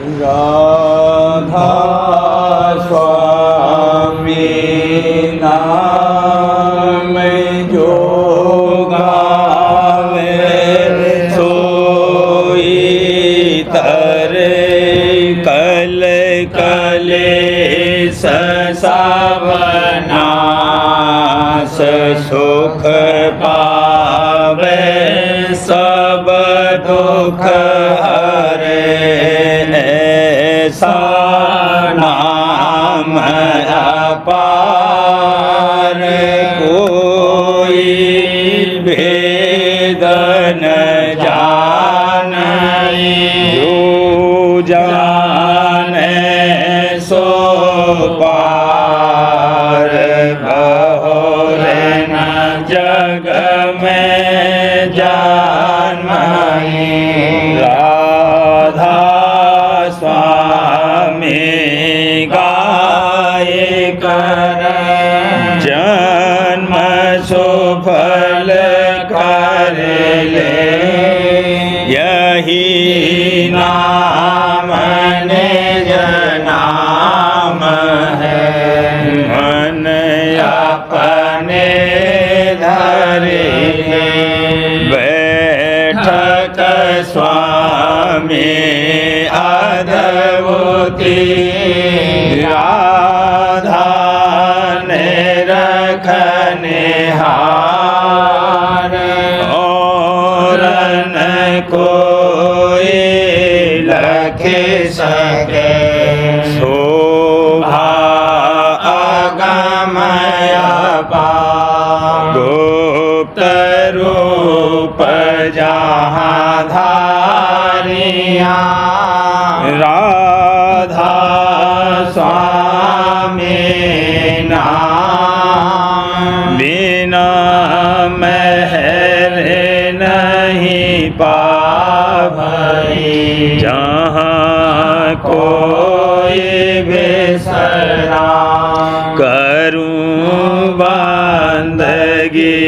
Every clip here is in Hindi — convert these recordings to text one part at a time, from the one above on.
राधा स्वामी नाम जो गावे सोई तरे कल कलेश सबनाश सुख पावे सब दुख हरे ऐसा नाम अपार कोई भेद न जाने जो जाने सो पार बहुरे न जग में जानमाई राधा स्वामी गाय कर जन्म सुफल कर ले यही नाम निज नाम है मन अपने धरे बैठक स्वामी अद्भुति राधा ने रखने हार और न कोई लखे सके शोभा अगमय अपार गुप्त रूप जहाँ धारिया राधा स्वामी नाम बिना महर नहीं पावई जहाँ कोई बेसरा करूं बंदगी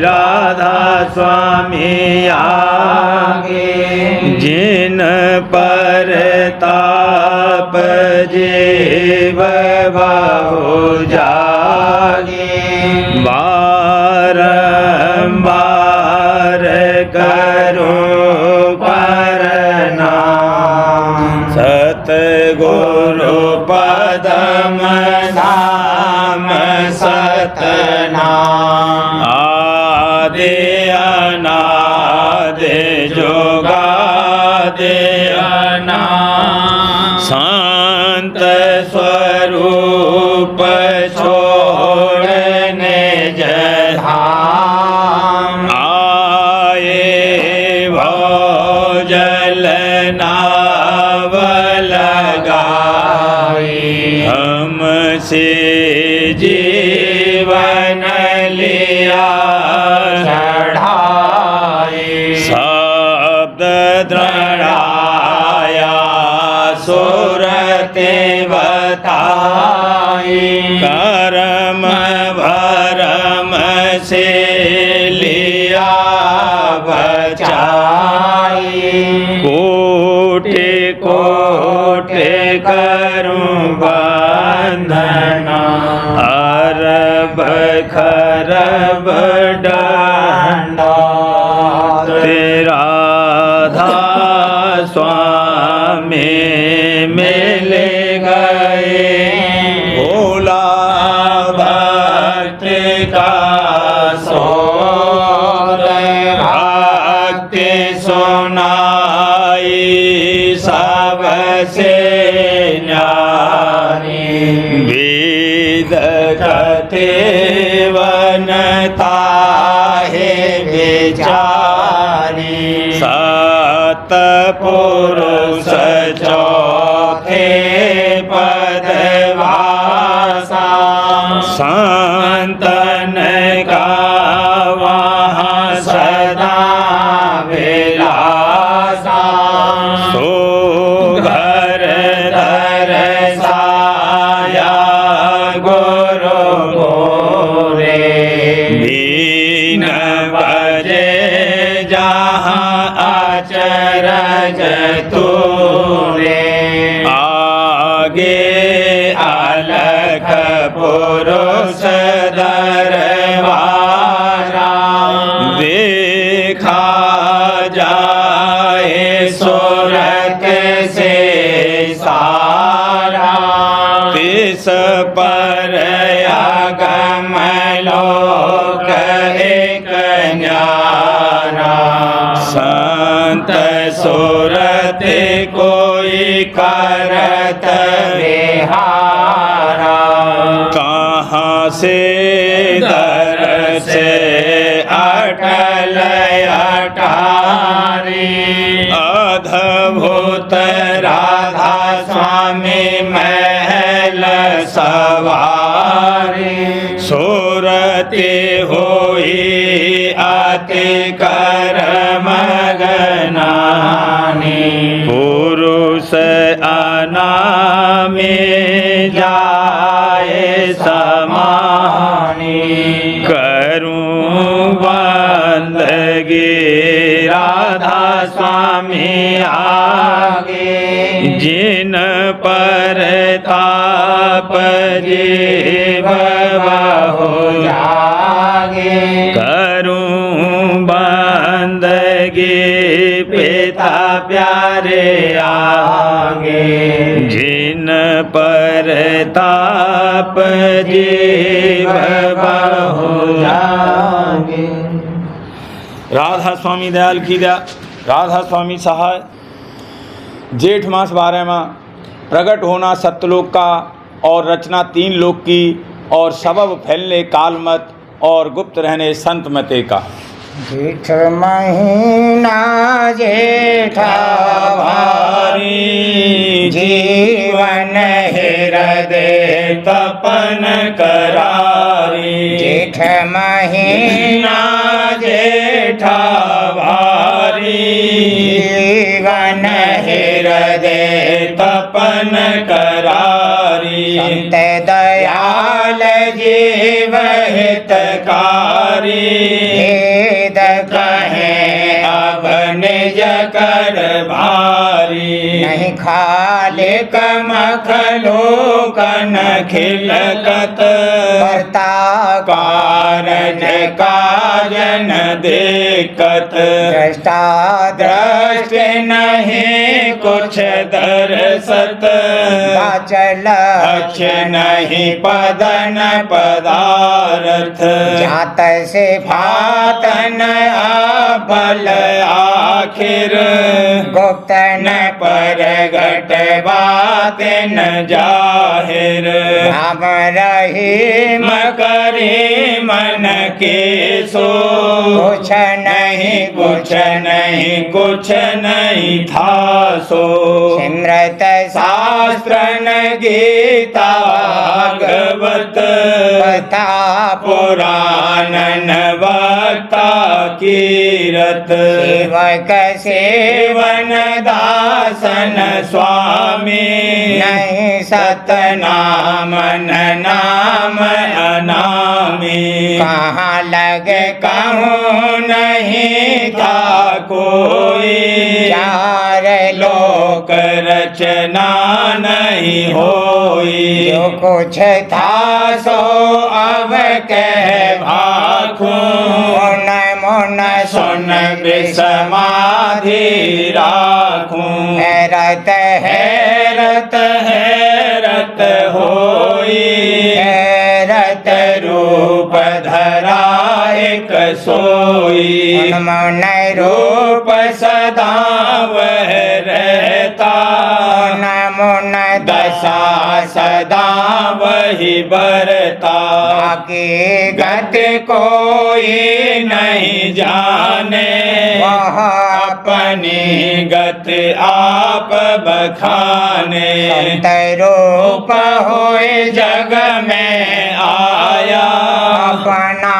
राधा स्वामी आगे जिन पर ताप जीव बहु जागे बारंबार करूं प्रणाम सतगुरु पदम नाम सतनाम आदि अनादि जोगादि अनादि शांत स्वरूप छोड़ने जधाम आए भोजल नाव लगाई हमसे जीवन लिया चढ़ाई शब्द दृढ़ाया सुरते बताई कर्म भरम से लिया बचाई कोटि कोटि करूं बंधना अरब खरब डंडा तेरा राधा स्वामी मिल गए भोला भक्त का भक्ति सुनाई सबसे न्यारी वेद कथे वनता है बेचारी सत पुरुष चौथे पदवासा संतन का वहाँ सदा विलासा सो घर दरसाया गुरु मोरे बीन बजे जहाँ अचरज तूरे सारा तिस पर आगम लोक एक न्यारा संत सुरत कोई करत विहारा कहाँ से दरस अटल अटारी अद्भुत राधा स्वामी महल सवारी सुरति होई अति कर्म गनानी पुरुष अनामी जाए समानी करूं बंदगी राधा स्वामी आगे जिन पर ताप जीव हो जागे करूं बंदगी पिता प्यारे आगे जिन पर ताप जीव हो जागे। राधा स्वामी दयाल की दया राधा स्वामी सहाय। जेठ मास 12 में प्रकट होना सत्यलोक का और रचना 3 लोक की और सबब फैलने कालमत और गुप्त रहने संत मते का। जेठ महीना जेठा भारी जीवन हृदय तपन करारी जेठ महीना जेठा भारी जीवन हृदय तपन करारी संत दयाल जीव हितकारी भेद कहे अब निज कर भारी नहीं खाले मखलो कन खिलकत करता कारण काजन देखत दृष्टा दृष्टि नहीं कुछ दर्शत चल अक्ष नहीं पदन पदार्थ जात से फातन बल आखिर गुप्तन पर घट बात न जाहिर राम रही मकरी मन के सो कुछ नहीं कुछ नहीं कुछ नहीं था सो सिमरत शास्त्र न गीता भागवत कथा पुराण न वक्ता कीरत सेवक सेवन दासन स्वामी नहीं सतनाम न नाम अनामी कहाँ लगे कहूँ नहीं था कोई चार लोक रचना नहीं होई जो कुछ था सो अब कह भाखूं मन मन सुन विसमाधि राखूं हैरत हैरत हैरत होई हैरत रूप धरा एक सोई मन रूप सदा वह रहता मन मन दशा सदा वही बरता बाकी गत कोई नहीं जाने वह अपनी गत आप बखाने संत रूप होए जग में आया अपना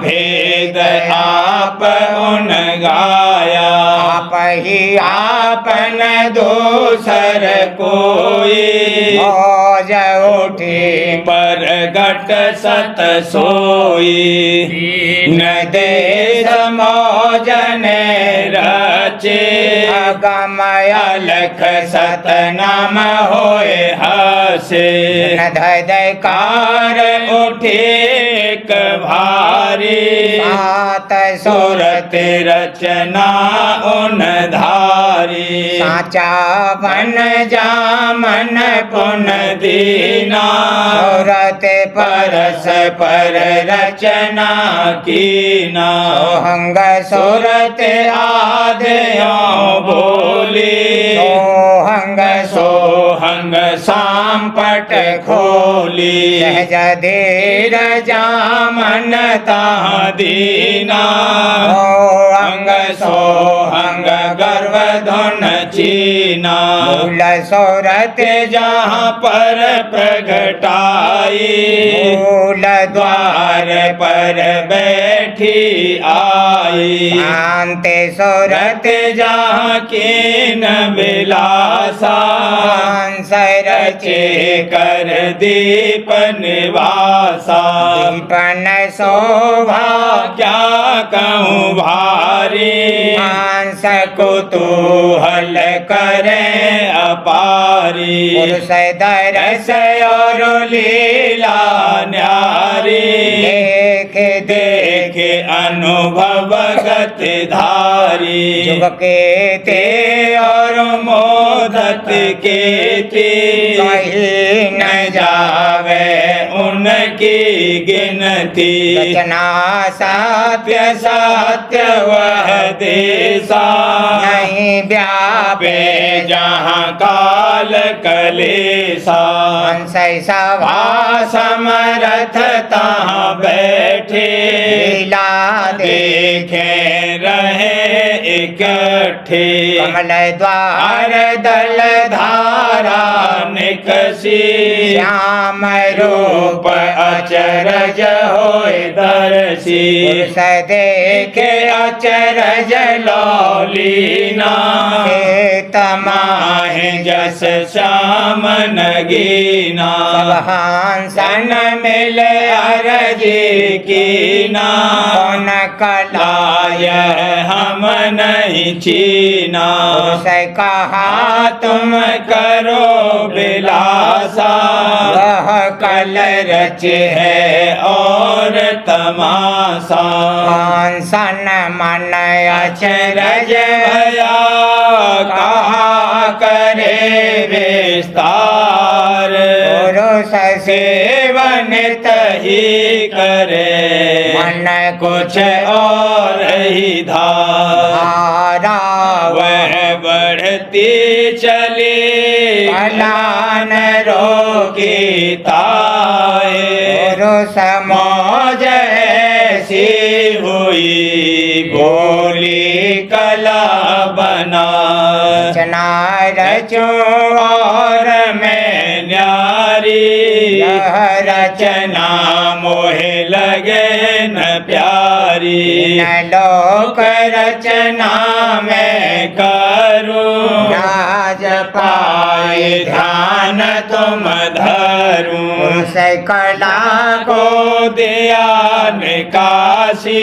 भेद आप उन गाया आप ही आपन दूसर कोई मौज उठी पर घट सत सोई न देश मौजन रचे अगम अलख सतनाम होए हसे न धैकार कार उठे भारी सात सूरत रचना उन धारी साचा बन जा मन पुन दीना सूरत परस पर रचना कीना सोहंग सूरत आदयों बोली सोहंग सोहंग सांपट खोली सहज धीर जामन ताह दीना अंग सोहंग गर्व धुन चीना मूल सूरत जहाँ पर प्रगटाई मूल द्वार पर बैठी आई शांत सूरत जहाँ कीन बिलासा सरचे कर दीप निवासा दीपन शोभा क्या कहूँ भारी हंस कुतूहल करे अपारी पुरुष दरस और लीला न्यारी देख देख अनुभव गत धारी जुग के ते और मोदत के कहीं न जावे उनकी गिनती रचना सत्य सत्य वह देसा नहीं व्यापे पे जहाँ काल कलेसा हंस सभा समरथ तहाँ बैठे लीला देखे रहे इकट्ठे कमल द्वार दल धारा निकसी श्याम रूप अचरज होय दर्शी पुरुष देखे के अचरज लौलीना तमाहे माहे जस श्याम नगीना सब हंसन सन मिले अरजी कीना कौन कला लाय हम नहीं चीना पुरुष कहा तुम करो बिलासा वह कल रच है और तमाशा हंसन मन अचरज भया कहा करे विस्तार पुरुष सेवन तही करे मन कुछ और ही धारा वह बढ़ती चली कलान रोकी ताए पुरुष मौज ऐसी हुई बोली कला बना रचना रचो और मैं न्यारी यह रचना मोहे लगे न प्यारी न लोक रचना मैं करूं राज पाए ध्यान तुम धरूं पुरुष कला को दिया निकासी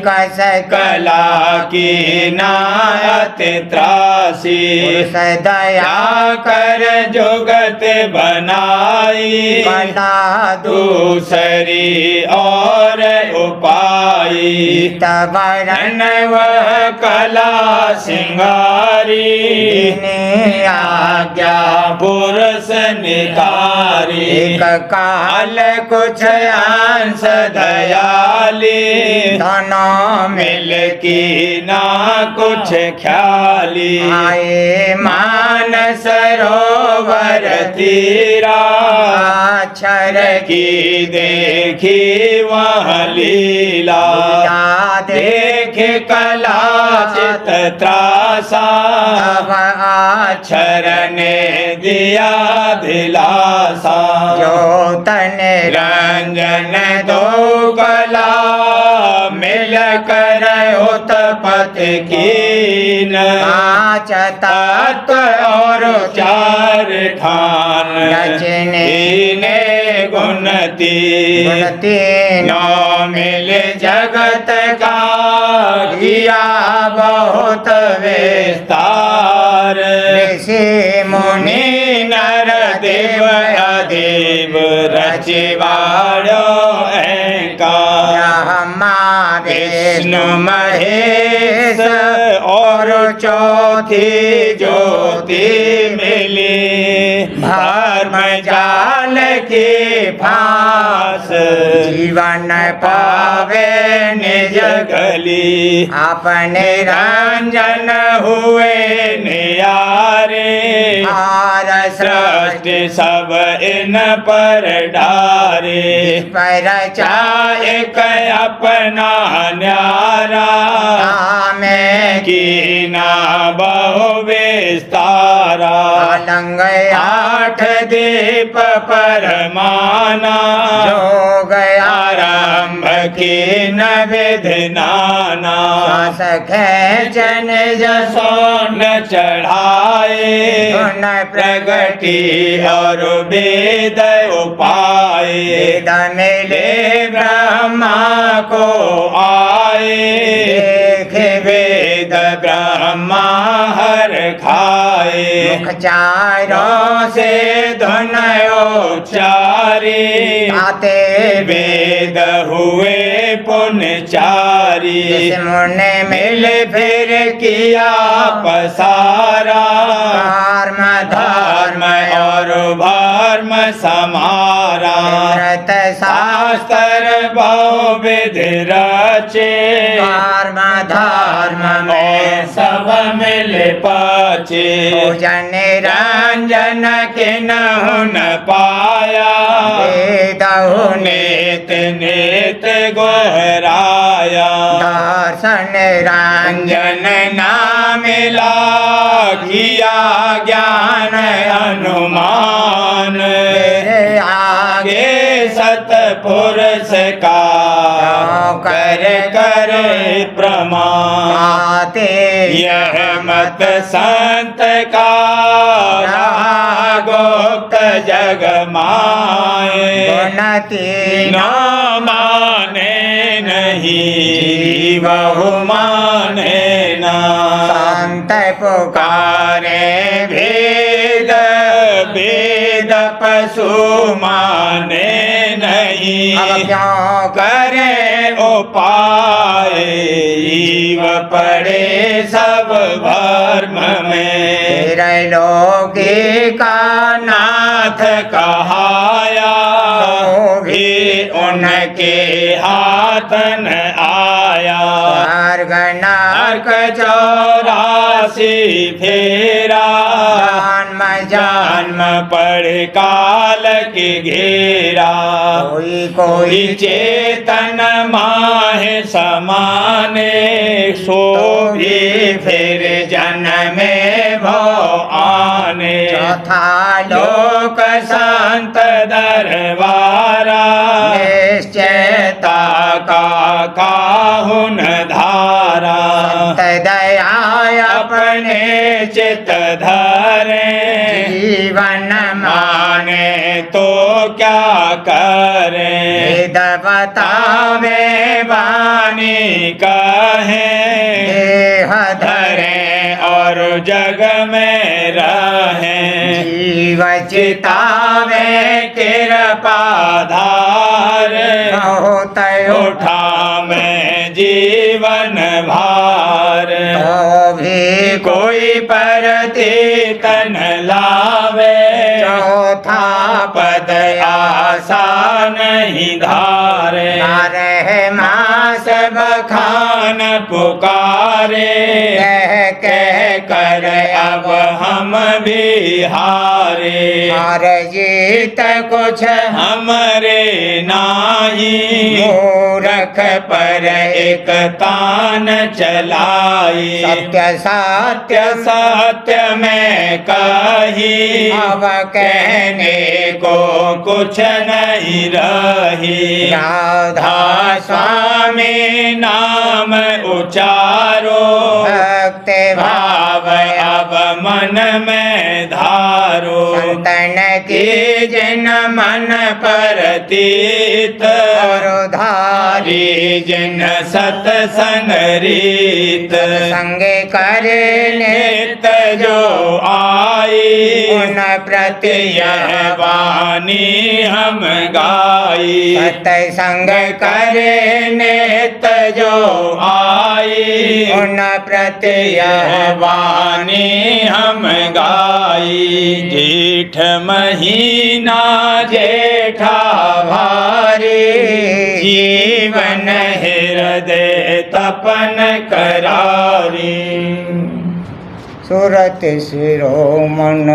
कस कला की नायत त्रासी पुरुष दया कर जुगत बनाई कला दूसरी और उपाई तवरण वह कला सिंगारी आज्ञा पुरुष निकारी एक काल कुछ अंश दयाली धनो मिल की ना कुछ ख्याली आए मान सरोवर तीरा अक्षर की देखी वह लीला देख कला चित त्रासा तब अक्षर ने दिया दिलासा जो तने रंजन दो कला मिल कर उत्पत कीन पाँच तत्व और चार खान रचने तीने गुणती नौ मिल जगत का किया बहुत विस्तार ऋषि मुनि मुनि नर देव अदेव रचिवाड़ो अहंकार विष्णु महेश और चौथी ज्योति मिली धर्म जाल की फांस जीवन पावे निज गली अपने रंजन हुए नियारे हार सृष्टि सब इन पर डारे पर चाहे अपना न्यारा में कीना बहु विस्तारा लंग आठ दीप परमाना जो गया आरंभ की न विधि नाना खेचन सोन चढ़ाए गुण प्रगति और वेद उपाय वेद मिले ब्रह्मा को आए देखे वेद ब्रह्मा हर खाए मुख चारों से धन उच्चारी आते वेद हुए पुनचारी मुने मिल फिर किया पसारा धर्म और भर्म समारा शास्त्र बहु विधि रचे धर्म में सब मिल पाचे पूजन रंजन के न पाया नेत नेत गोहराया दर्शन रंजन ना मिला किया ज्ञान अनुमान आगे सतपुरुष का कर कर प्रमाण आते यह मत संत का रहा गुप्त जग माए गुणती न माने नहीं बहु माने ना संत पुकारे भेद वेद पशु माने नहीं अब क्यों करे उपाय ईव पड़े सब भर्म में तेरे लोकी का नाथ कहाया भी उनके हाथ न आया अर्घनाक नरक 84 फेरा जन्म जन्म पड़ काल के घेरा कोई कोई चेतन माहे समाने सो भी फिर जन्मे भव आने चौथा लोक संत दरबारा निश्चयता का काहुन धारा दया अपने चित धरे जीवन माने तो क्या करे वेद बतावे वाणी कहे देह धरे और जग में रहे जीव चितावे कृपा धार बहुत उठा में जीवन भार तो भी कोई परती तन लावे चौथा पद आशा नहीं धारे रहे मास बखान पुकारे कह कर अब हम भी हारे हार जीत कुछ हमरे नाही मूरख पर एक तान चलाई सत्य सत्य सत्य में कही अब कहने को कुछ नहीं रही राधा स्वामी नाम उचारो भक्त भाव अब मन में धारो संतन की की जिन मन परतीत और धारी हरि जिन सतसंग रीत संग करने नित जो आई उन प्रति यह वाणी हम गाई सत्संग करे नेत जो आई उन प्रति यह वाणी हम गाई जेठ महीना जेठा भारी जीवन हृदय तपन करारी सुरत शिरोमण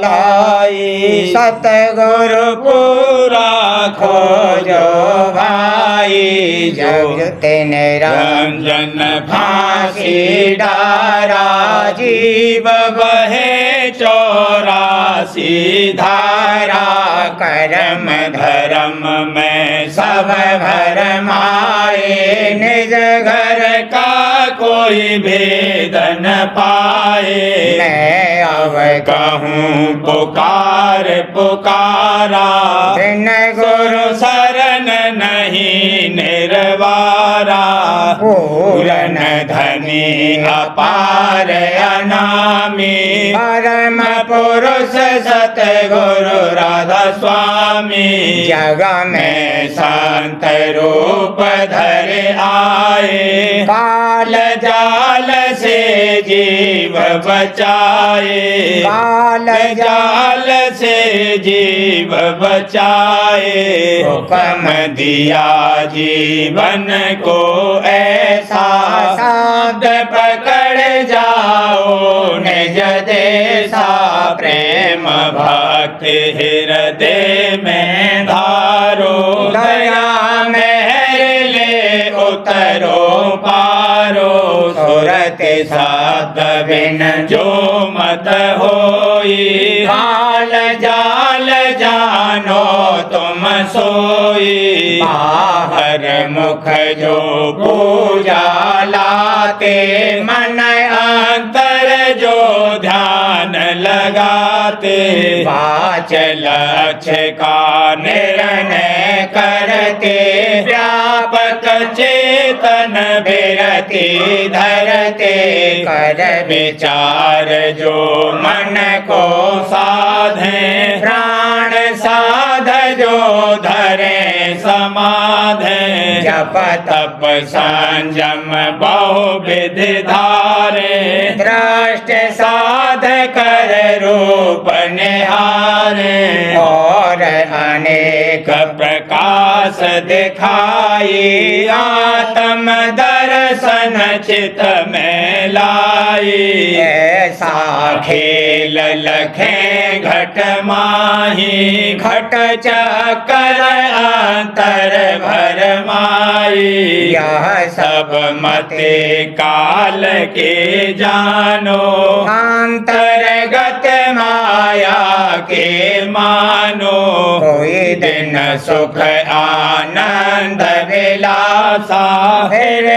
लाई सतगुरु पूरा खोजो भाई जग तेने रंजन फांसी डारा जीव बहे 84 धारा कर्म धर्म में सब भरम आए निज घर का कोई भेद न पाए मैं अब कहूँ पुकार पुकारा बिन गुरु शरण नहीं निर्वारा पूरन धनी अपार अनामी परम पुरुष सतगुरु राधा स्वामी जग में में संत रूप धर आए काल जाल से जीव बचाए काल जाल से जीव बचाए हुक्म दिया जीवन को ऐसा शब्द पकड़ जाओ निज देसा प्रेम भक्ति हृदय में धारो दया मेहर ले उतरो पारो सुरत शब्द बिन जो मत होई काल जाल जानो तुम सोई बाहर मुख जो पूजा लाते मन अंतर जो ध्यान लगाते वाच लक्ष्य का निर्णय करते व्यापक चेतन बिरति धरते कर विचार जो मन को साधे प्राण साध जो धरे समाधे जप तप संयम बहुविध धारे दृष्ट साध कर रूप निहारे और अनेक प्रकाश दिखाई आत्म दर्शन चित में लाई ऐसा खेल लखे घट माही घट चक्कर अंतर भर माई यह सब मते काल के जानो अंतर्गत माया के मानो कोई दिन सुख आनंद विलासा फिर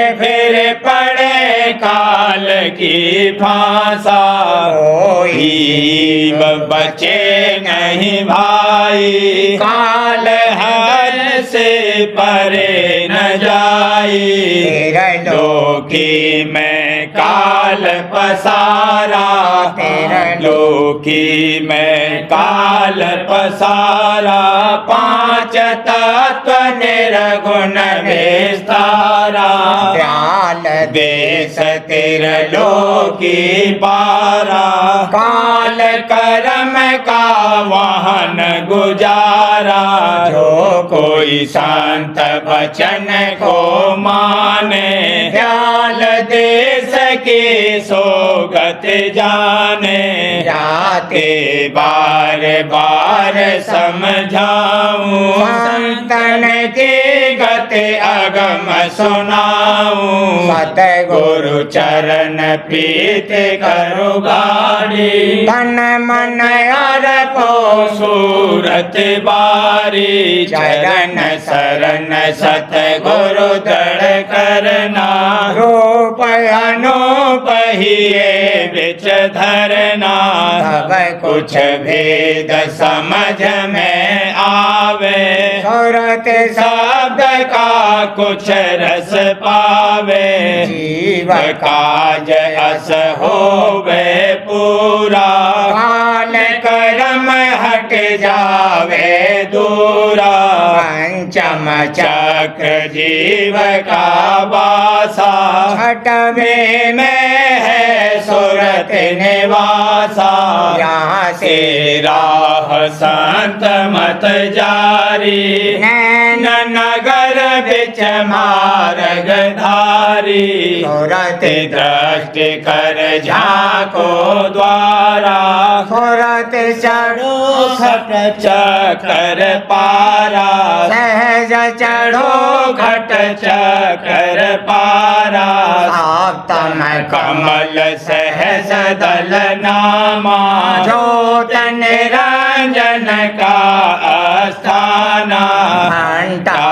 पड़े काल की फांसा कोई बचे नहीं भाई काल हर से परे न जाई लोकी में काल पसारा लोकी में काल पसारा पांच तत्व निर्गुण विस्तारा दयाल देश तिरलोकी पारा काल कर्म का वाहन गुजारा जो कोई संत वचन को माने दयाल देश की सोगत जाने जाते बार बार समझाऊं संतन की गति अगम सुनाऊं सतगुरु चरण प्रीत करो गाड़ी तन मन अर्पो सूरत बारी चरण शरण सतगुरु दृढ़ करना रूप अनूप हिये बिच धरना सब कुछ भेद समझ में आवे सुरत शब्द का कुछ रस पावे जीव काज अस होवे पूरा जावे दूरा पंचम चक्र जीव का वासा छठवें में है सुरत निवासा यहाँ से राह संत मत जारी नैन नगर बिच मार्ग धारी सुरत दृष्टि कर झाको द्वारा सुरत चढ़ो घट चकर पारा सहज चढ़ो घट चकर पारा सप्तम कमल सहस दल नामा ज्योत निरंजन का आस्थाना घंटा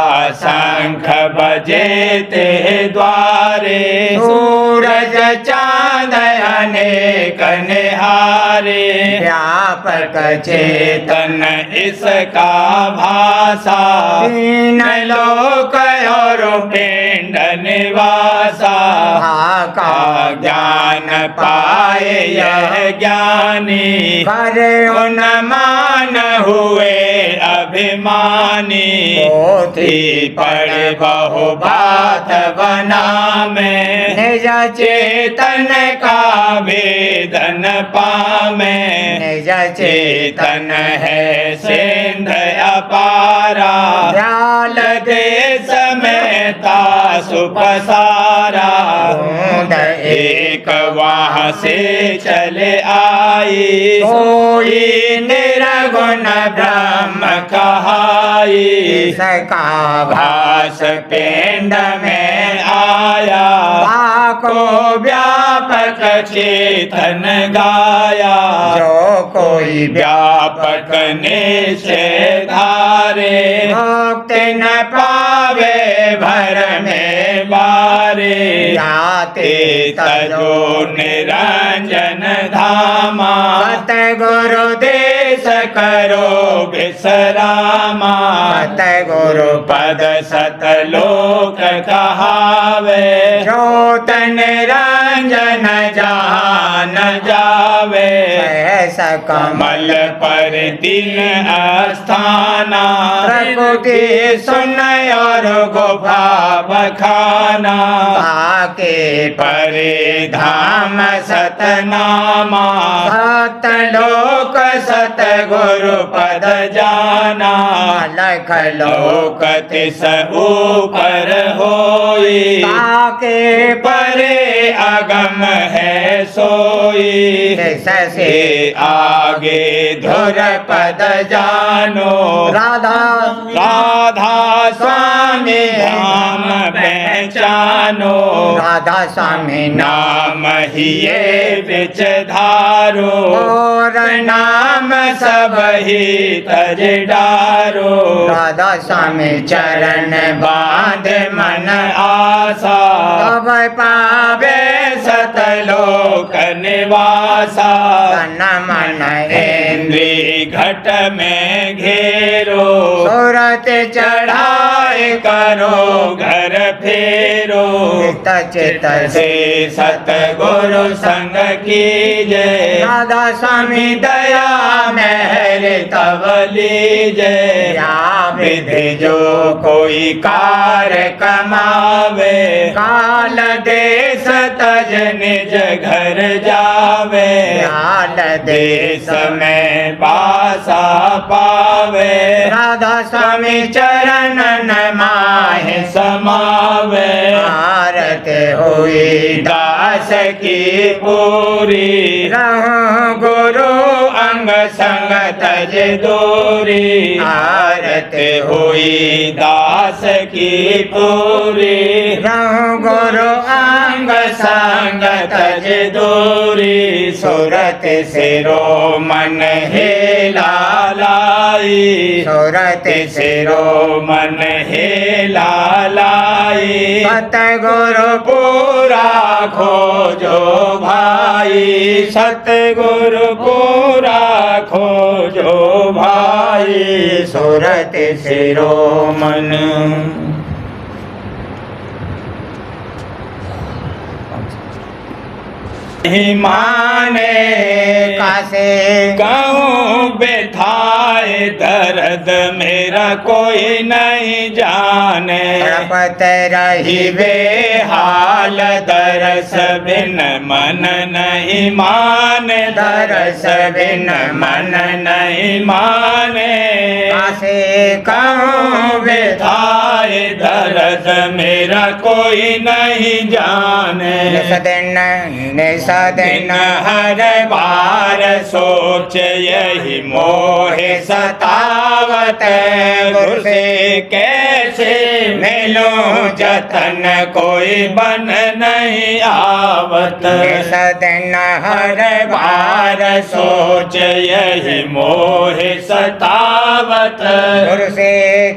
शंख बजे ते द्वारे सूरज चांद अनेक निहारे व्यापक चेतन इसका भाषा तीन लोक और पिंड निवासा का ज्ञान पाए यह ज्ञानी कर उन्मान हुए अभिमानी पोथी पढ़ बहु बात बना में निज चेतन का वेदन पामे निज चेतन है सिंध अपारा दयाल देश में तासु पसारा बूंद एक वहाँ से चले आई कोई निर्गुण ब्रह्म कहाई इसका भास पिंड में आया को व्यापक चेतन गाया जो कोई व्यापक निश्चय धारे मुक्ति न पावे भर में बारे जाते तजो निरंजन धामा सत गुरु देश करो विश्रामा सत गुरु पद सतलोक कहावे ज्योत निरंजन जहान जावे सहस कमल पर दिन अस्थाना प्रकृति सुन और गुफा बखाना आके परे धाम सतनामा सत लोक सत गुरु पद जाना लख लोक तिस ऊपर होई ताके परे अगम है सोई से आगे धुर पद जानो राधा राधा स्वामी धाम पहचानो राधा स्वामी नाम ही ये बिच धारो और नाम सब ही तज डारो राधा स्वामी चरण बांध मन आशा तब पावे सतलोक निवासा तन मन इंद्री घट में घेरो सूरत चढ़ाए करो घर फेरो चित से सतगुरु संग की जय राधा स्वामी दया मेहर तब लीजय या विधि जो कोई कार्य कमावे काल देश तज निज घर जावे काल देश में पासा पावे राधा स्वामी चरण माहे समावे आरत हुई दास की पूरी रहूं गुरु अंग संग तज दूरी आरत हुई दास की पूरी रहूं गुरु अंग संग तज दूरी सूरत सिरो मन हेला लाई सूरत सिरो मन हेला लाई सतगुरु पूरा खोजो भाई सतगुरु पूरा खोजो भाई सूरत सिरो मन माने कासे कहूँ बिठाए बिठाए दर्द मेरा कोई नहीं जाने तड़पत रही बेहाल दरस बिन मन नहीं माने दरस बिन मन नहीं माने कासे कहूँ बिठाए दर्द मेरा कोई नहीं जाने निस दिन हर बार सोच यही मोह सतावत गुरु से कैसे मिलूं जतन कोई बन नहीं आवत निस दिन हर बार सोच यही मोह सतावत गुरु से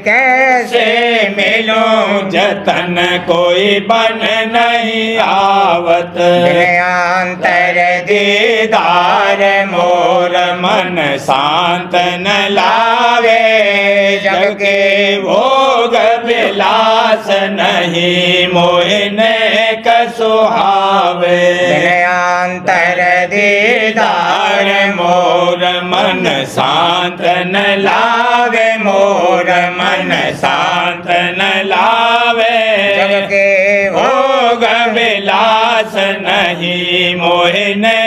कैसे से मिलूं जतन कोई बन नहीं आवत अंतर दीदार मोर मन शांत न लावे जग के भोग विलास नहीं मोहने कसुहावे अंतर दीदार मोर मन शांत न लावे मोर मन शांत न लावे जग के भोग विलास नहीं मोहने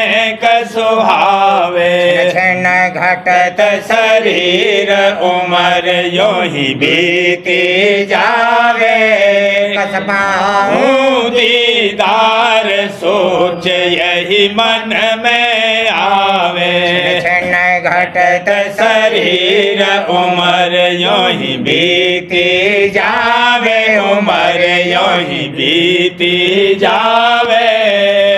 कसुहावे क्षण घटत शरीर उम्र यो ही बीती जावे कस पाऊं दीदार सोच यही मन में आवे क्षण घटत शरीर उम्र यो ही बीती जावे उम्र यो ही बीती जावे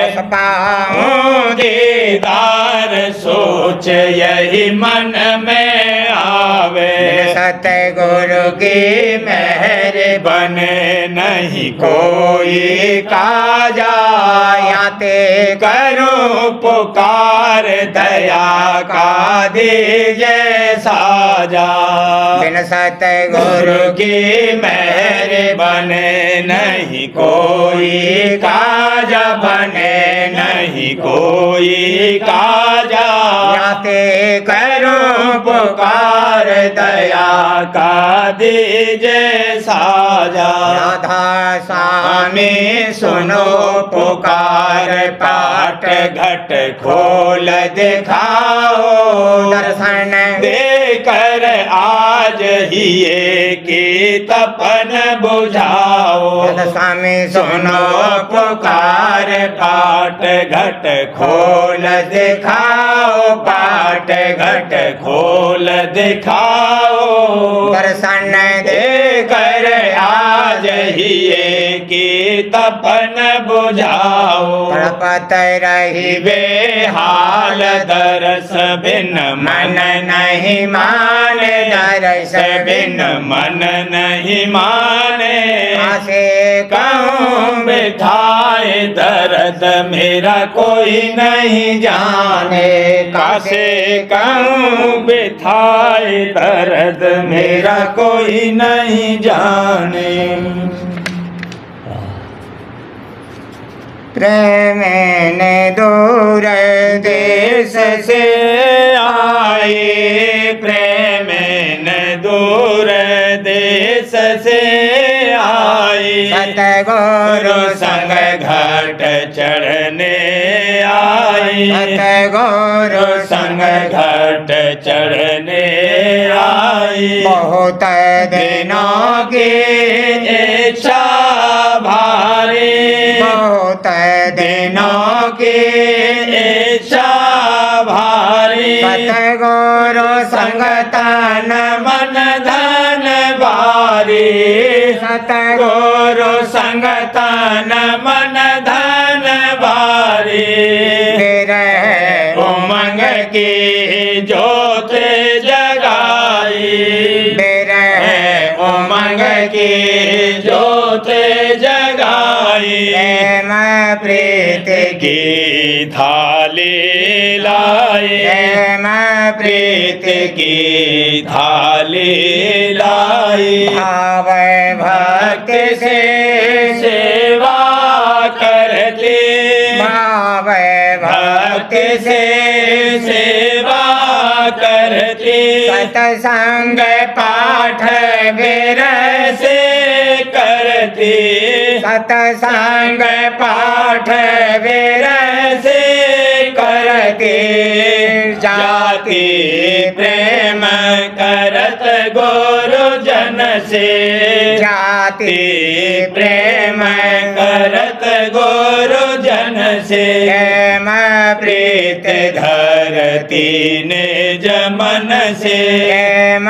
कस पाऊं दीदार सोच यही मन में आवे सतगुरु की मेहर बने नहीं कोई काजा याते करूं पुकार दया का दीजे साजा बिन सतगुरु गुरु की मेहर बने नहीं कोई काजा बने नहीं कोई काजा याते करूं पुकार दया का दीजे साजा राधा स्वामी सुनो पुकार पाट घट खोल दिखाओ दर्शन देकर आज ही की तपन बुझाओ स्वामी सुनो पुकार पाट घट खोल दिखाओ पाट घट खोल दिखाओ दर्शन देकर आज ही की तपन बुझाओ तड़पत रही बेहाल दरस बिन मन नहीं माने दरस बिन मन नहीं माने आसे कहूँ बिठाए दर्द मेरा कोई नहीं जाने कासे कहूँ बिठाए दर्द मेरा कोई नहीं जाने प्रेम ने दूर देश से आए प्रेम न दूर देश से आए सतगुरु संग घाट चढ़ने आए सतगुरु संग घाट चढ़ने आए बहुत दिनों की इच्छा भारी बहुत दिनों की इच्छा भारी सतगुरु संग तन मन धन बारी सतगुरु संग तन मन धन बारी उमंग की ज्योत जगाई उमंग की ज्योत जगाई प्रेम प्रीत की थाली लाई प्रेम प्रीत की थाली लाई भाव भक्ति से सेवा करती भाव भक्ति से सेवा करती सतसंग पाठ से करती सतसंग पाठ से करती जाति प्रेम करत गुरु जन से जाति प्रेम करत गुरु जन से प्रेम प्रीत धरती ने जमन से प्रेम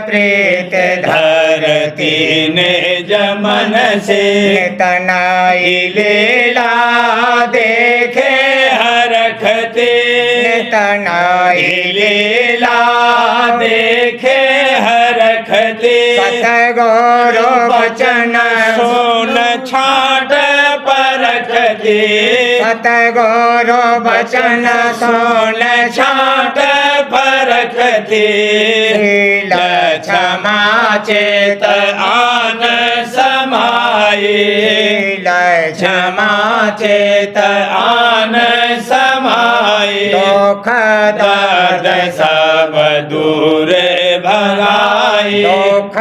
प्रीत धरती ने जमन से नितनाई लीला देखे हरखते नितनाई लीला देखे हरखते सतगुरु बचन सोन छाट परखते सतगुरु बचन सोन छाट परखते क्षमा चेत आन समाये क्षमा चेत आन समाये दुख दर्द सब दूर भगाई दुख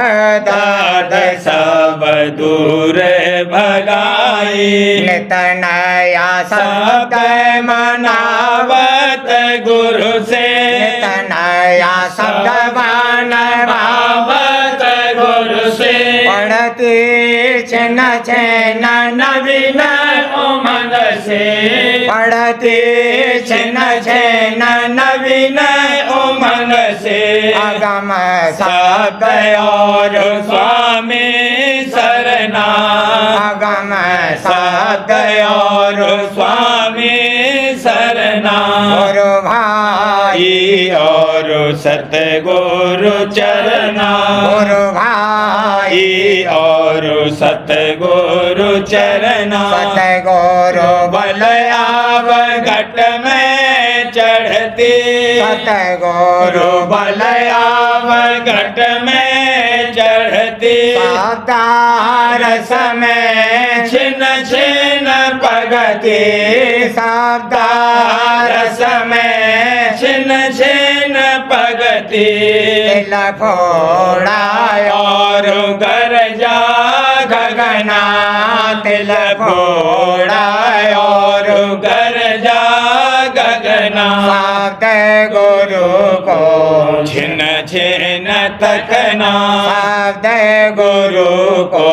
दर्द सब दूर भगाई नितनया शब्द मनावत गुरु से नितनया शब्द भावत गुरु से पढ़ती छिन छिन नवीन उमंग से पढ़ती छिन छिन नवीन उमंग से अगम शब्द और स्वामी सरना अगम शब्द और स्वामी सरना गुरु भाई और सतगुरु चरना गुरु भाई और सतगुरु चरना सतगुरु बल आव घट में चढ़ती सतगुरु बल आव घट में चढ़ती सावधार समय छिन छिन पगती सावधार समय छिन छिन पगती तिल फोड़ा और गरजा गगना तिल फोड़ा और गरजा गगना शब्द गुरु को छिन छिन तकना शब्द गुरु को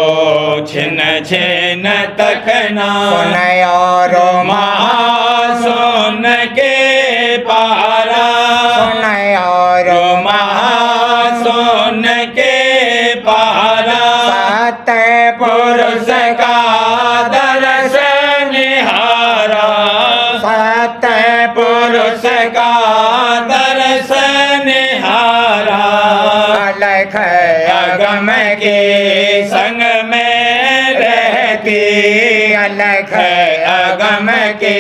छिन छिन तकना सुनयो महासोन के पारा सुनयो महासोन के पारा सत्य पुरुष का दर्श निहारा सत्य पुरुष का दर्श निहारा अलख अगम के संग में रहती अलख अगम के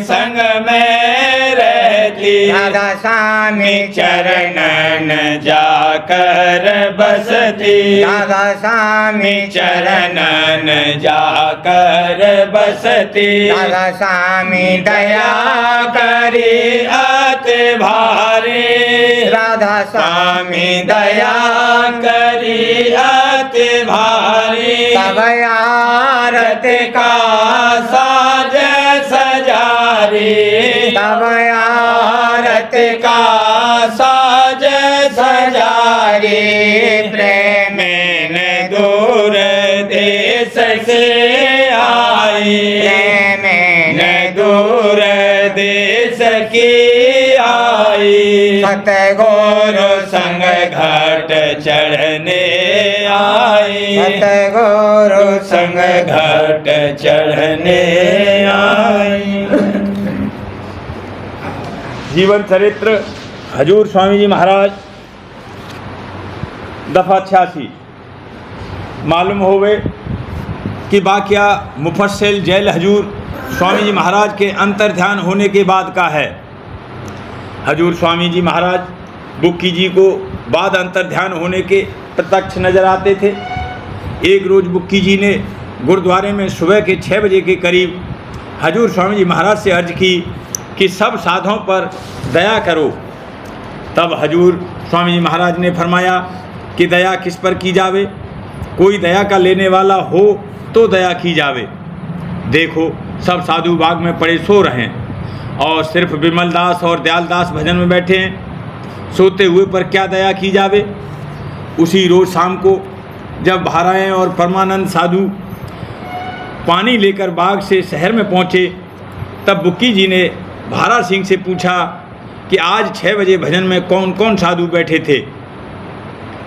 संग में रहती राधा स्वामी चरणन जाकर बसती राधा स्वामी चरणन जाकर बसती राधा स्वामी दया करी अति भारी राधा स्वामी दया करी अति भारी तब आरती का साज सजारी तब आरती का साज सजारी प्रेम मैंने दूर देश से आई प्रेम मैं दूर देश की आई सतगुरु संग घाट चढ़ने आई सतगुरु संग घाट चढ़ने आई। जीवन चरित्र हजूर स्वामी जी महाराज दफा 86 मालूम होवे कि वाक़या मुफस्सिल जैल हजूर स्वामी जी महाराज के अंतर ध्यान होने के बाद का है। हजूर स्वामी जी महाराज बुक्की जी को बाद अंतर ध्यान होने के प्रत्यक्ष नज़र आते थे। एक रोज़ बुक्की जी ने गुरुद्वारे में सुबह के 6 बजे के करीब हजूर स्वामी जी महाराज से अर्ज की कि सब साधुओं पर दया करो, तब हजूर स्वामी जी महाराज ने फरमाया कि दया किस पर की जावे, कोई दया का लेने वाला हो तो दया की जावे। देखो सब साधु बाग में पड़े सो रहे हैं और सिर्फ विमल दास और दयाल दास भजन में बैठे हैं। सोते हुए पर क्या दया की जावे। उसी रोज शाम को जब भाराएं और परमानंद साधु पानी लेकर बाग से शहर में पहुँचे, तब बुक्की जी ने भारा सिंह से पूछा कि आज 6 बजे भजन में कौन कौन साधु बैठे थे।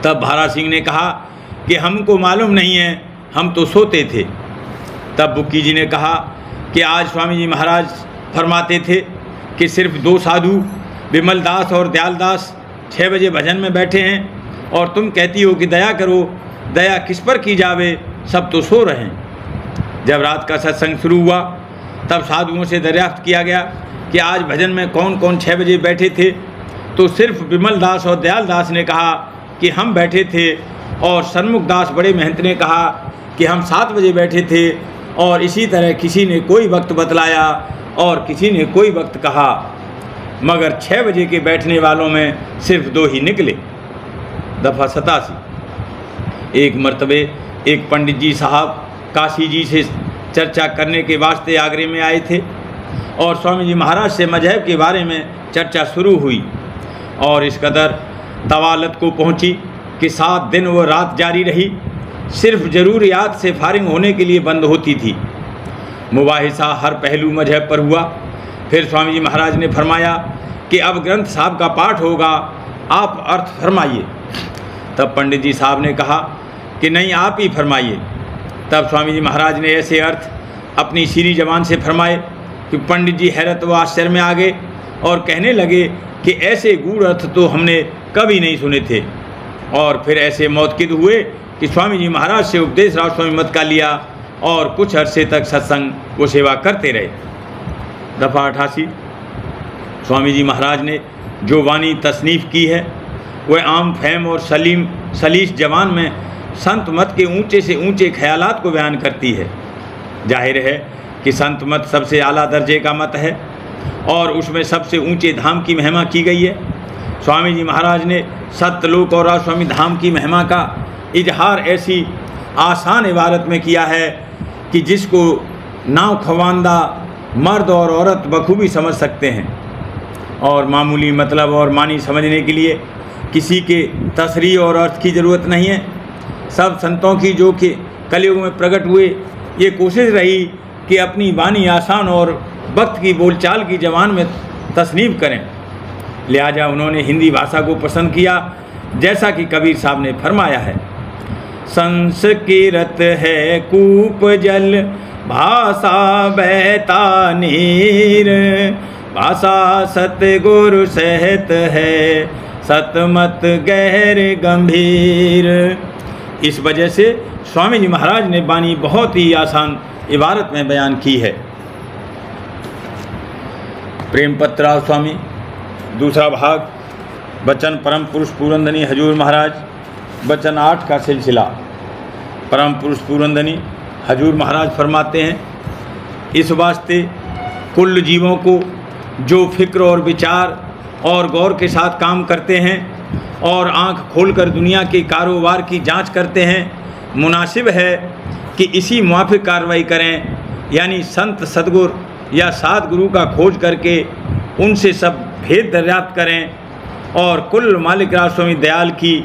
तब भारा सिंह ने कहा कि हमको मालूम नहीं है, हम तो सोते थे। तब बुक्की जी ने कहा कि आज स्वामी जी महाराज फरमाते थे कि सिर्फ 2 साधु विमल दास और दयाल दास 6 बजे भजन में बैठे हैं और तुम कहती हो कि दया करो, दया किस पर की जावे, सब तो सो रहे हैं। जब रात का सत्संग शुरू हुआ तब साधुओं से दरियाफ्त किया गया कि आज भजन में कौन कौन 6 बजे बैठे थे। तो सिर्फ विमल दास और दयाल दास ने कहा कि हम बैठे थे, और सन्मुख दास बड़े महंत ने कहा कि हम 7 बजे बैठे थे। और इसी तरह किसी ने कोई वक्त बतलाया और किसी ने कोई वक्त कहा, मगर 6 बजे के बैठने वालों में सिर्फ 2 ही निकले। दफ़ा 87। एक मरतबे एक पंडित जी साहब काशी जी से चर्चा करने के वास्ते आगरे में आए थे और स्वामी जी महाराज से मजहब के बारे में चर्चा शुरू हुई और इस कदर तवालत को पहुंची कि 7 दिन व रात जारी रही। सिर्फ ज़रूरियात से फारिग होने के लिए बंद होती थी। मुबाहिसा हर पहलू मजहब पर हुआ। फिर स्वामी जी महाराज ने फरमाया कि अब ग्रंथ साहब का पाठ होगा, आप अर्थ फरमाइए। तब पंडित जी साहब ने कहा कि नहीं, आप ही फरमाइए। तब स्वामी जी महाराज ने ऐसे अर्थ अपनी सीरी जबान से फरमाए कि पंडित जी हैरत व आश्चर्य में आ गए और कहने लगे कि ऐसे गूढ़ अर्थ तो हमने कभी नहीं सुने थे। और फिर ऐसे मौतकिद हुए कि स्वामी जी महाराज से उपदेश राव स्वामी मत का लिया और कुछ अरसे तक सत्संग वो सेवा करते रहे। दफ़ा 88। स्वामी जी महाराज ने जो वाणी तसनीफ़ की है वह आम फहम और सलीस जवान में संत मत के ऊंचे से ऊंचे ख्यालात को बयान करती है। जाहिर है कि संत मत सबसे आला दर्जे का मत है और उसमें सबसे ऊंचे धाम की महिमा की गई है। स्वामी जी महाराज ने सत्यलोक और स्वामी धाम की महिमा का इजहार ऐसी आसान इबारत में किया है कि जिसको नाव खवांदा मर्द और औरत बखूबी समझ सकते हैं। और मामूली मतलब और मानी समझने के लिए किसी के तशरीह और अर्थ की ज़रूरत नहीं है। सब संतों की जो कि कलयुग में प्रकट हुए ये कोशिश रही कि अपनी वाणी आसान और वक्त की बोलचाल की जबान में तसनीफ़ करें। लिहाजा उन्होंने हिंदी भाषा को पसंद किया, जैसा कि कबीर साहब ने फरमाया है, संस्कृत है कूप जल भाषा बहता नीर, भाषा सतगुरु सहत है सतमत गहर गंभीर। इस वजह से स्वामी जी महाराज ने वाणी बहुत ही आसान इबारत में बयान की है। प्रेम पत्राव स्वामी दूसरा भाग, वचन परम पुरुष पूरनदनी हजूर महाराज, वचन 8 का सिलसिला। परम पुरुष पूरनदनी हजूर महाराज फरमाते हैं, इस वास्ते कुल जीवों को जो फिक्र और विचार और गौर के साथ काम करते हैं और आंख खोलकर दुनिया के कारोबार की जांच करते हैं, मुनासिब है कि इसी मुआफिक कार्रवाई करें, यानी संत सदगुर या सात गुरु का खोज करके उनसे सब भेद दरियाफ्त करें और कुल मालिक राज स्वामी दयाल की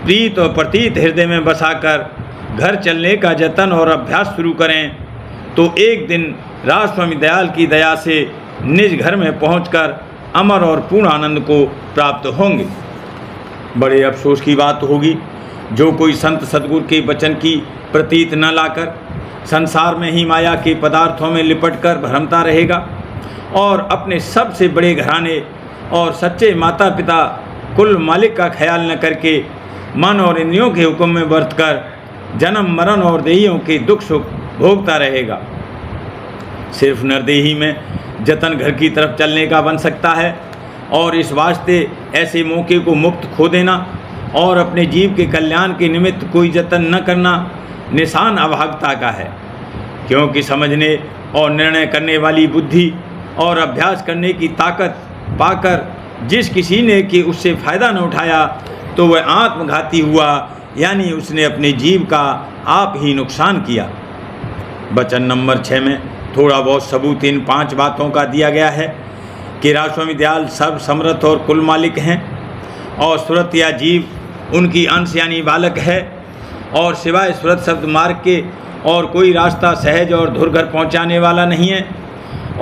प्रीत और प्रतीत हृदय में बसाकर घर चलने का जतन और अभ्यास शुरू करें, तो एक दिन राज स्वामी दयाल की दया से निज घर में पहुंचकर अमर और पूर्ण आनंद को प्राप्त होंगे। बड़े अफसोस की बात होगी जो कोई संत सदगुरु के वचन की प्रतीत न लाकर संसार में ही माया के पदार्थों में लिपटकर भ्रमता रहेगा और अपने सबसे बड़े घराने और सच्चे माता पिता कुल मालिक का ख्याल न करके मन और इंद्रियों के हुक्म में बरतकर जन्म मरण और देहियों के दुख सुख भोगता रहेगा। सिर्फ नरदेही में जतन घर की तरफ चलने का बन सकता है और इस वास्ते ऐसे मौके को मुफ्त खो देना और अपने जीव के कल्याण के निमित्त कोई जतन न करना निशान अभागता का है, क्योंकि समझने और निर्णय करने वाली बुद्धि और अभ्यास करने की ताकत पाकर जिस किसी ने कि उससे फ़ायदा न उठाया तो वह आत्मघाती हुआ, यानी उसने अपने जीव का आप ही नुकसान किया। वचन नंबर 6 में थोड़ा बहुत सबूत इन 5 बातों का दिया गया है कि राजस्वामी दयाल सर्व समर्थ और कुल मालिक हैं, और सुरत या जीव उनकी अंश यानी बालक है, और सिवाय सुरत शब्द मार्ग के और कोई रास्ता सहज और धुरघर पहुंचाने वाला नहीं है।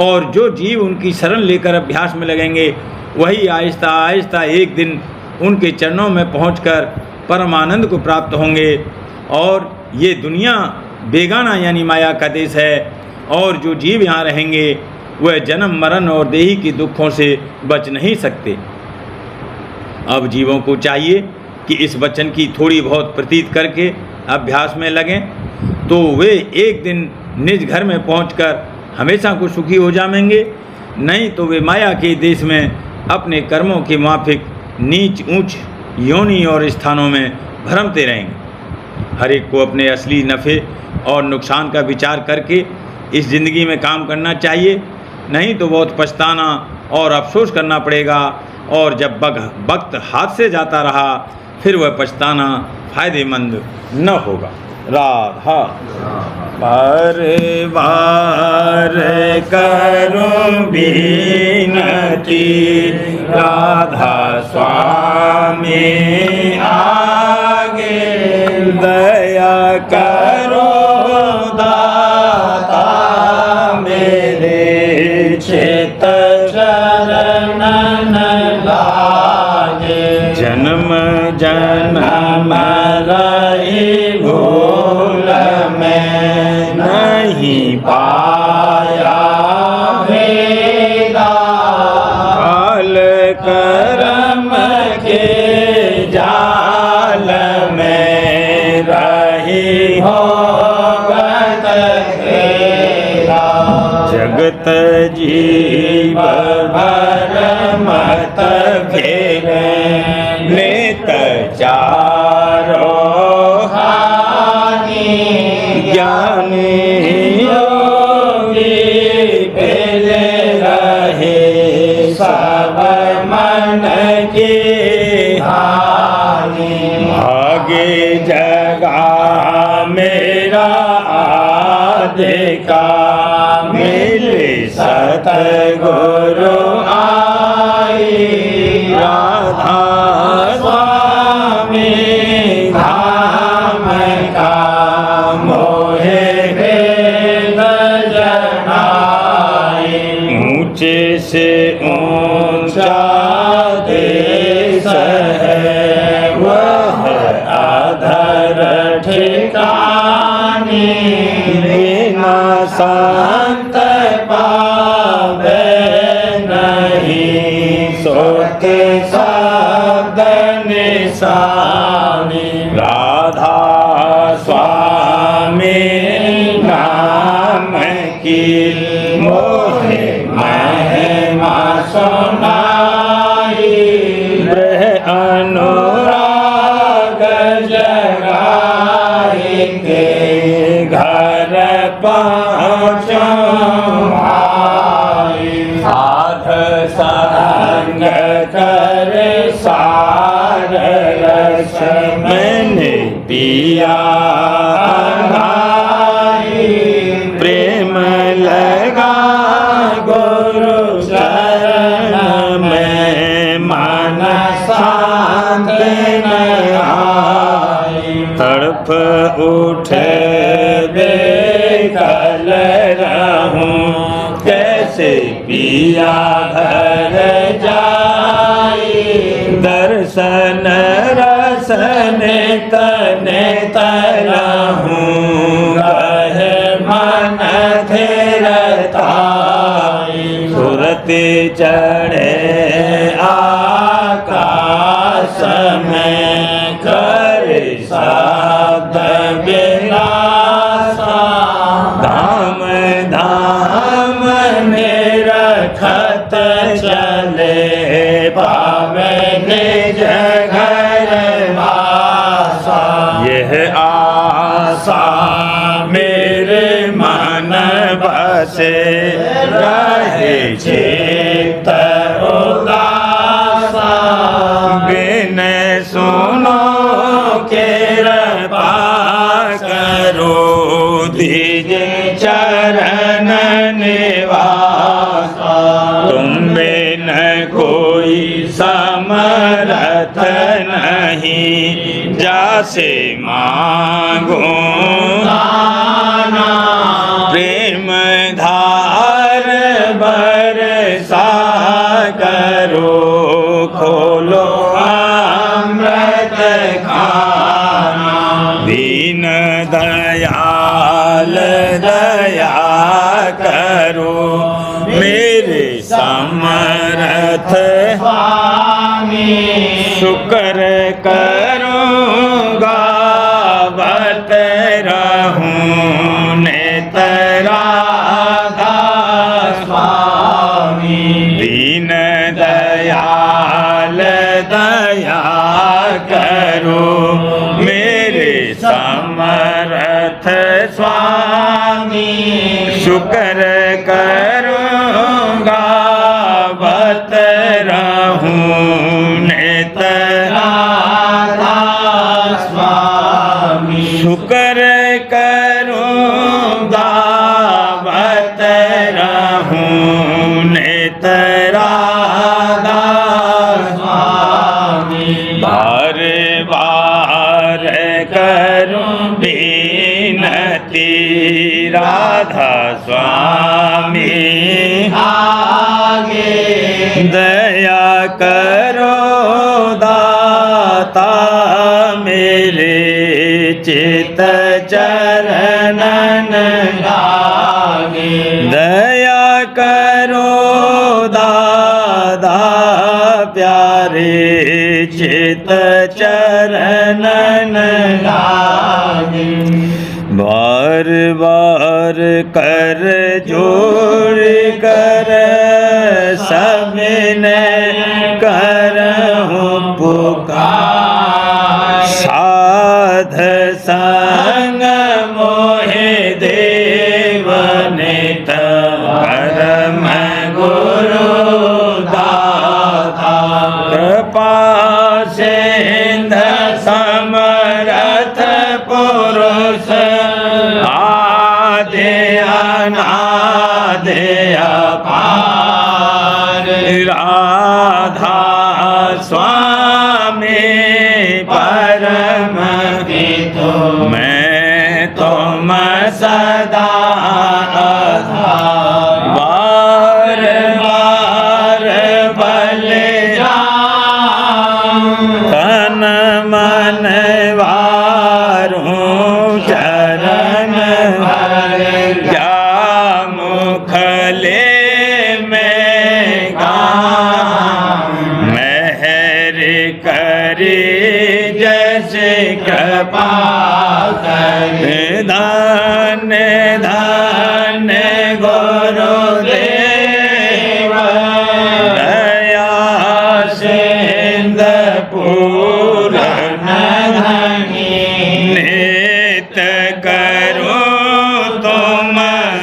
और जो जीव उनकी शरण लेकर अभ्यास में लगेंगे वही आहिस्ता आहिस्ता एक दिन उनके चरणों में पहुंचकर परमानंद को प्राप्त होंगे। और ये दुनिया बेगाना यानी माया का देश है, और जो जीव यहाँ रहेंगे वह जन्म मरण और देही के दुखों से बच नहीं सकते। अब जीवों को चाहिए कि इस वचन की थोड़ी बहुत प्रतीत करके अभ्यास में लगें, तो वे एक दिन निज घर में पहुंचकर हमेशा को सुखी हो जाएंगे, नहीं तो वे माया के देश में अपने कर्मों के माफिक नीच ऊंच योनि और स्थानों में भ्रमते रहेंगे। हर एक को अपने असली नफ़े और नुकसान का विचार करके इस ज़िंदगी में काम करना चाहिए, नहीं तो बहुत पछताना और अफसोस करना पड़ेगा। और जब वक्त हाथ से जाता रहा फिर वह पछताना फ़ायदेमंद न होगा। राधा बार बार करूं विनती, राधा स्वामी आगे दया करो दाता मेरे, चित चरणन लागे, जन्म जन्म रही भूल में नहीं पाया भेदा, काल कर्म के जाल में रही हो जगत जीव भर मत घेरे, नेत चारो हानि, ज्ञानी योगी पेले रहे सब मन की हानि, भागे जगा मेरा आदिका, मिले सतगुरु आई, राधा स्वामी धाम का मोहे भेद जनाई, ऊंचे से ऊंचा देश है वह अधर ठिकानी, बिना संत पावे नहीं सोते शब्द निशानी, राधा स्वामी नाम की मोहे महिमा सुनाई, वह अनुराग जगाई के घर पहुँचो आई, साध संग कर सार रस मैंने पिया भाई, प्रेम लगा गुरु चरण में मन शांत न आई, तड़प उठे बेकल रहूं कैसे पिया घर जाई, दर्शन रसन तने तरहूं रहे मन थिरताई, सुरते चढ़े आकाश में कर शब्द विलासा, धाम धाम में रखत चले पावे निज घर वासा, यह आशा मेरे मन बसे रहे चित्त उदास, सुनो कृपा करो, दीजे चरण निवास। तुम बिन कोई समर्थ नहीं, जासे मांगो प्रेम धार बरसा करो, खोलो अमृत खाना। दीन दयाल दया करो, मेरे समर्थ स्वामी। शुक्र करूँगा बत रहूं नेतराधा स्वामी। दीन दयाल दया करो, मेरे समर्थ स्वामी। शुक्र करूँगा बत रहूं नेतराधा स्वामी। शुक्र करूँगा बत रहूं नेतराधा स्वामी। बार बार करूं विनती, राधा स्वामी आगे। दया करो दाता मेरे, चित चरणन लागे। दया करो दादा प्यारे, चित चरणन लागे। बार बार कर जोड़ कर सबने करहूं पुकार। साध संग मोहे देव नित, परम गुरु दाता। कृपा सिंध समरथ पुरुष, आदि अनादि अपार। राधा स्वामी परम पितो, मैं तुम सदा आधार। बार बार बलि तन मन वारूं चरण भर। क्या मुख ले मैं गाऊं, मेहर करी जैसे कृपा करे। धन्य धन्य गुरुदेव, दया सिंध पूरन धनी। नित करो तुम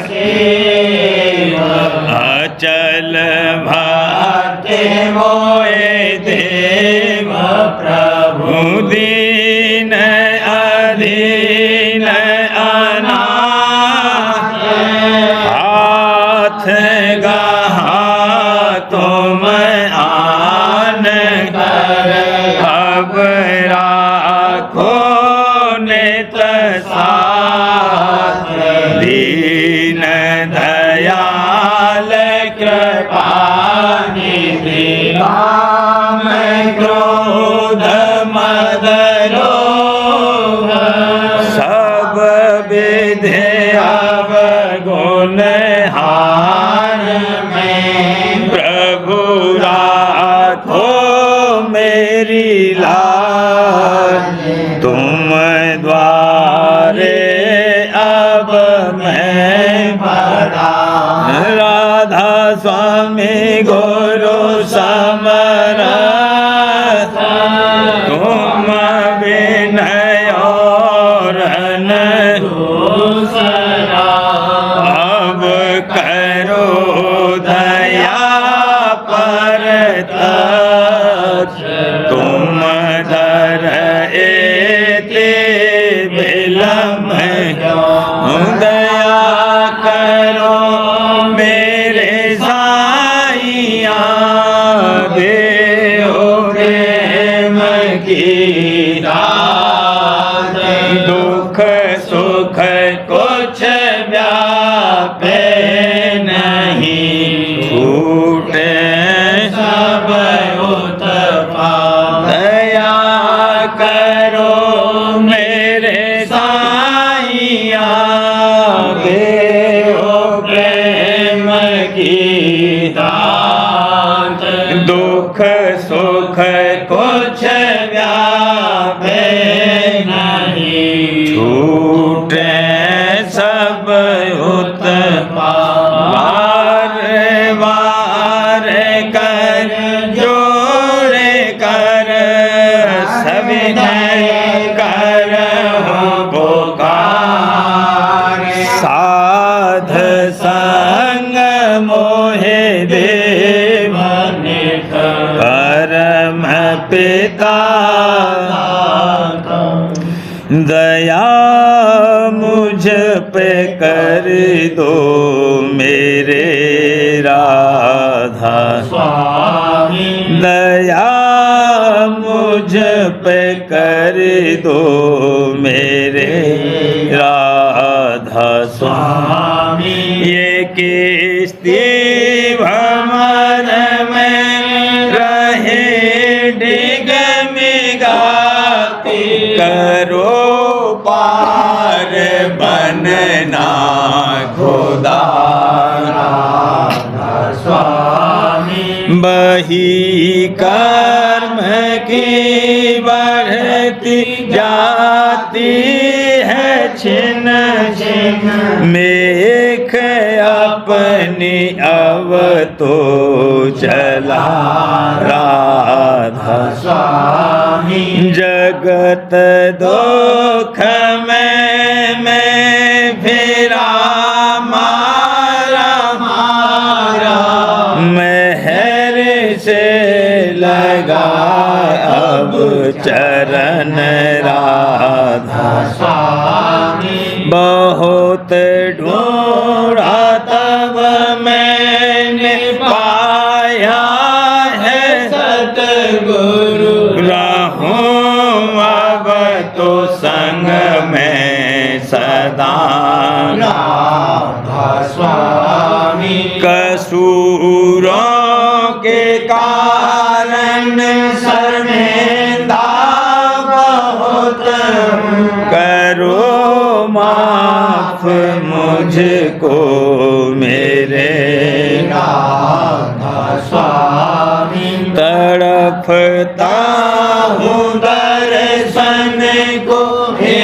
सेवा, अचल भक्ति मोए देव प्रभु। दीन अधीन अनाथ, हाथ गहा तुम आन कर। अब राखो नित साथ, दीन दयाल कृपा निधि। काम क्रोध मद लोभ, सब विधि अवगुण हार में। प्रभु राखो मेरी लाज, तुम द्वारे अब मैं पड़ा। राधा स्वामी गुरु समरथ, तुम विनय और न दूसरा। अब करो दया पर तज, तुम तुम दर एते विलम्ब दया करो मेरे साईया देओ प्रेम की दात दुख सुख कुछ व्यापे नहीं छूटे सब उत्पात दया करो मेरे साईया देओ प्रेम की दात दुख सुख कुछ व्यापे नहीं छूटे सब उत्पात वार वार कर जोड़े कर सविनय कर पुकार साध संग मोहे देव परम पिता दया मुझ पे कर दो मेरे राधा स्वामी दया मुझ पे कर दो मेरे राधा स्वामी ये किस्ती भंवर में रहे डिग मिगाती करो पार बनना खुदा स्वामी बही कर्म की बढ़ती जाती है छिन छिन मेख अपनी अब तो चला राधा स्वामी जगत दुख में मैं फिरा मारा मारा मेहर से लगा अब चरण राधा स्वामी बहुत ढूंढा तब मैंने पाया है सतगुरु रहूं अब तो संग में सदा राधा स्वामी कसूरों के कारण शर्मिंदा बहुत करो माफ मुझको मेरे राधा स्वामी तड़पता हूँ दर्शन को हे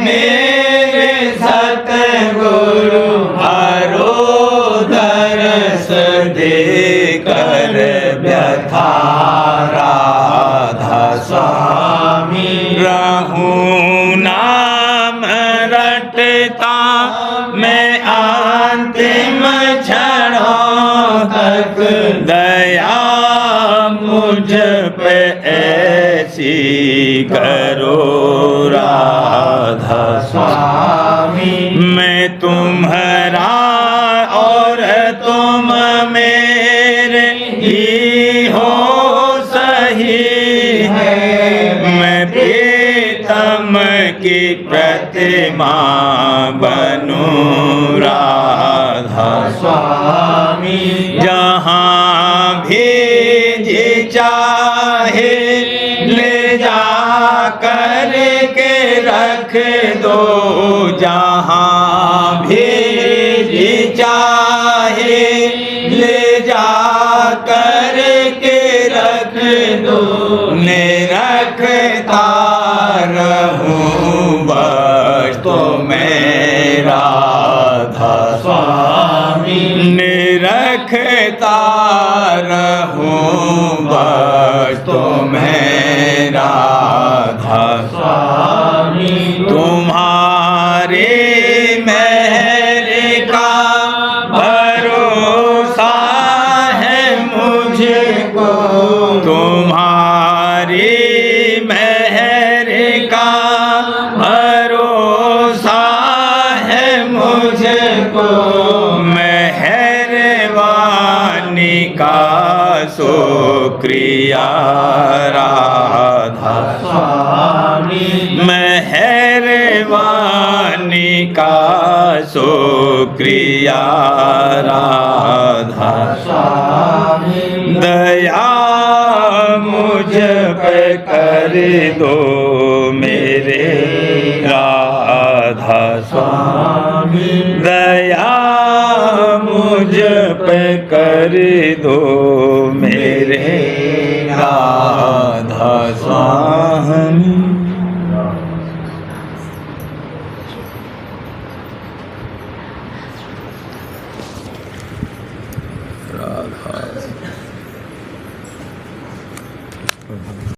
मेरे सतगुरु हरो दरस दे कर व्यथा राधा स्वामी रहूं नाम रटता मैं अंतिम क्षणों तक दया मुझ पे ऐसी करो राधा स्वामी मैं तुम्हारा और तुम मेरे ही हो सही है मैं प्रीतम की प्रतिमा बनूं राधा स्वामी जहाँ भी जी चाहे ले जा कर के रख दो जहाँ भी जी चाहे ले जा कर के रख दो ने रखता रहूं बस तो मैं राधा स्वामी ने रखता रहूं बस तो मैं राधा स्वामी तुम्हारे मेहर का भरोसा है मुझको तुम्हारी राधा स्वामी, मेहरबानी का शुक्रिया राधा स्वामी, दया मुझ पे कर दो मेरे राधा स्वामी, दया मुझ पे कर दो